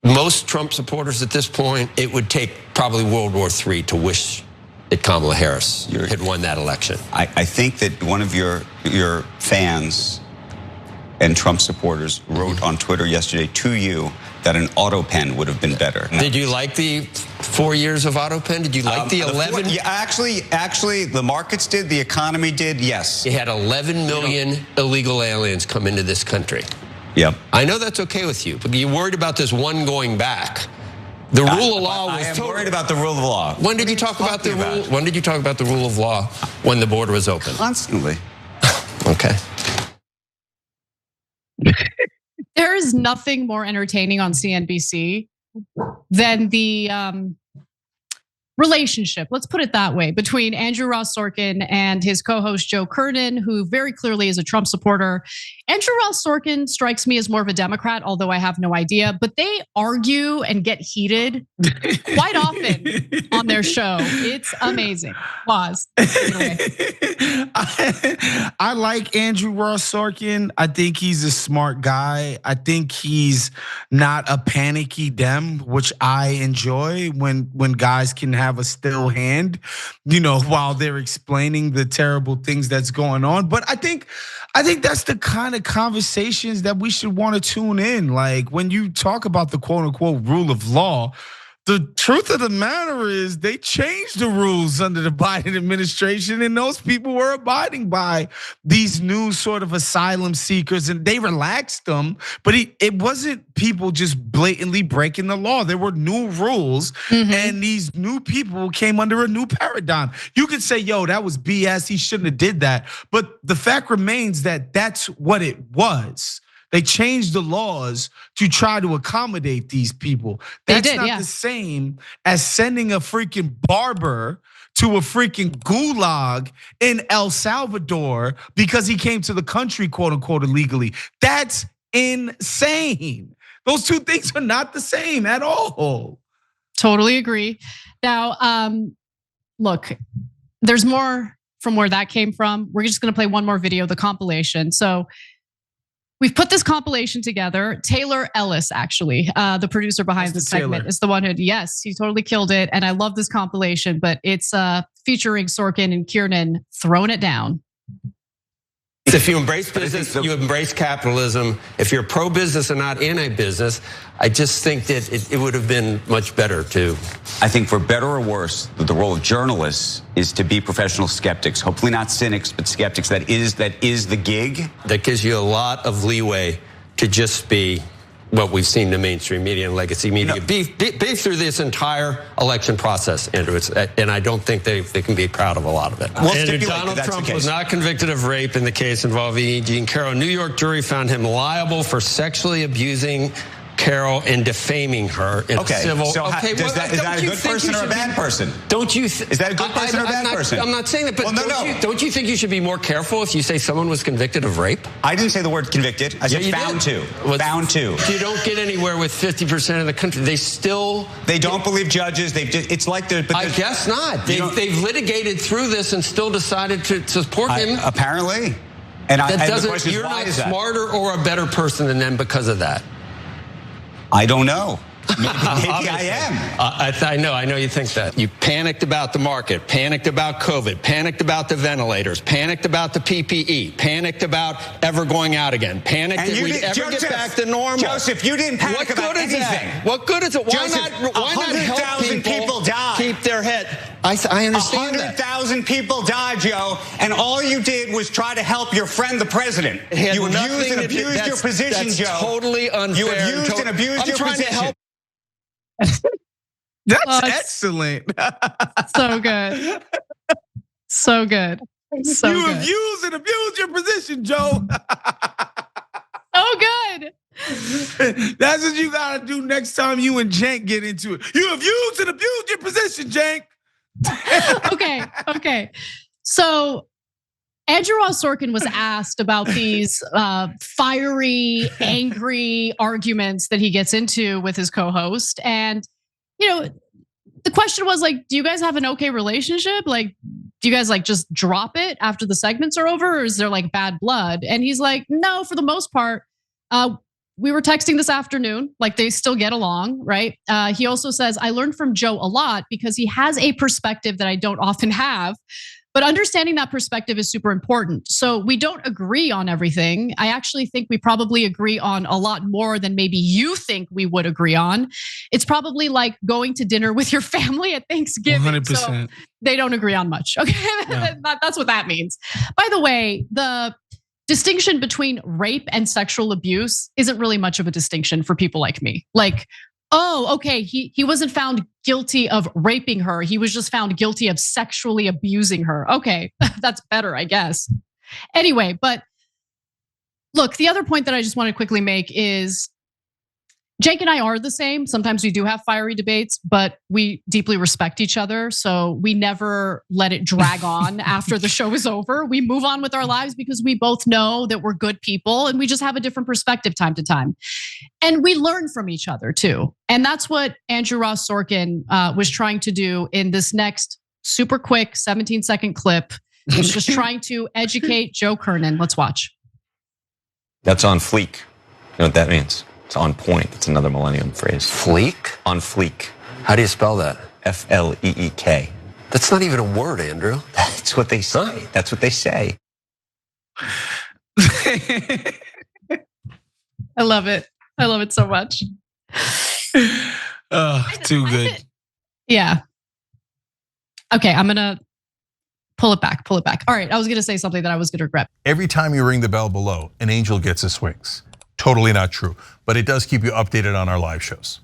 most Trump supporters at this point, it would take probably World War III to wish that Kamala Harris had won that election. I think that one of your fans and Trump supporters wrote on Twitter yesterday to you that an autopen would have been better. Did you like the 4 years of autopen? Did you like the 11? Yeah, actually, the markets did, the economy did, yes. You had 11 million illegal aliens come into this country. Yep. I know that's okay with you, but you're worried about this one going back. The rule of law was. I am worried about the rule of law. When did you talk about the rule? When did you talk about the rule of law when the border was open? Constantly. Okay. There is nothing more entertaining on CNBC than the relationship, let's put it that way, between Andrew Ross Sorkin and his co-host Joe Kernen, who very clearly is a Trump supporter. Andrew Ross Sorkin strikes me as more of a Democrat, although I have no idea, but they argue and get heated quite often on their show. It's amazing. Pause. I like Andrew Ross Sorkin. I think he's a smart guy. I think he's not a panicky Dem, which I enjoy when guys can have a still hand, while they're explaining the terrible things that's going on. But I think that's the kind of conversations that we should want to tune in. Like when you talk about the quote unquote rule of law, the truth of the matter is they changed the rules under the Biden administration, and those people were abiding by these new sort of asylum seekers, and they relaxed them. But it wasn't people just blatantly breaking the law. There were new rules, and these new people came under a new paradigm. You could say, yo, that was BS, he shouldn't have did that. But the fact remains that that's what it was. They changed the laws to try to accommodate these people. That's not the same as sending a freaking barber to a freaking gulag in El Salvador because he came to the country, quote unquote, illegally. That's insane. Those two things are not the same at all. Totally agree. Now, look, there's more from where that came from. We're just gonna play one more video, the compilation. So we've put this compilation together. Taylor Ellis, actually, the producer behind the segment, is the one who, yes, he totally killed it. And I love this compilation, but it's featuring Sorkin and Kernen throwing it down. If you embrace business, you embrace capitalism. If you're pro-business and not anti-business, I just think that it would have been much better to. I think for better or worse, the role of journalists is to be professional skeptics. Hopefully not cynics, but skeptics. That is the gig. That gives you a lot of leeway to just be what we've seen in the mainstream media and legacy media be through this entire election process, Andrew. And I don't think they can be proud of a lot of it. Andrew, Donald Trump was not convicted of rape in the case involving Jean Carroll. A New York jury found him liable for sexually abusing Carroll and defaming her in a civil. So is that a good person or a bad person? Don't you? Is that a good person or a bad person? I'm not saying that, but don't you think you should be more careful if you say someone was convicted of rape? I didn't say the word convicted. I said found to. Found to. You don't get anywhere with 50% of the country. They don't believe judges. It's like they're. I guess not. They've litigated through this and still decided to support him. Apparently, and that doesn't. You're not smarter or a better person than them because of that. I don't know. Maybe I am. I know you think that. You panicked about the market, panicked about COVID, panicked about the ventilators, panicked about the PPE, panicked about ever going out again, panicked that we'd ever get back to normal. Joseph, you didn't panic about anything. What good is it? Why not help people died. Keep their head? I understand 100,000 people died, Joe, and all you did was try to help your friend, the president. You abused and abused your position, Joe. That's totally unfair. You abused and abused your position. That's excellent. So good. So good. So you good. abuse and abuse your position, Joe. So good. That's what you gotta do next time you and Jank get into it. You abuse and abuse your position, Jank. Okay. So Andrew Ross Sorkin was asked about these fiery, angry arguments that he gets into with his co-host. And, the question was like, do you guys have an okay relationship? Like, do you guys like just drop it after the segments are over? Or is there like bad blood? And he's like, no, for the most part, we were texting this afternoon, like they still get along, right? He also says, I learned from Joe a lot because he has a perspective that I don't often have. But understanding that perspective is super important. So we don't agree on everything. I actually think we probably agree on a lot more than maybe you think we would agree on. It's probably like going to dinner with your family at Thanksgiving. 100%. So they don't agree on much. Okay, yeah. That's what that means. By the way, the distinction between rape and sexual abuse isn't really much of a distinction for people like me. Like, oh, okay, he wasn't found guilty of raping her. He was just found guilty of sexually abusing her. Okay, that's better, I guess. Anyway, but look, the other point that I just want to quickly make is Jake and I are the same. Sometimes we do have fiery debates, but we deeply respect each other. So we never let it drag on after the show is over. We move on with our lives because we both know that we're good people and we just have a different perspective time to time. And we learn from each other too. And that's what Andrew Ross Sorkin was trying to do in this next super quick 17-second clip. He was just trying to educate Joe Kernen. Let's watch. That's on fleek. You know what that means? It's on point. It's another millennium phrase. Fleek? On fleek. How do you spell that? F-L-E-E-K. That's not even a word, Andrew. That's what they say. Huh? That's what they say. I love it. I love it so much. Too good. Yeah. Okay, I'm gonna pull it back. All right, I was gonna say something that I was gonna regret. Every time you ring the bell below, an angel gets his wings. Totally not true, but it does keep you updated on our live shows.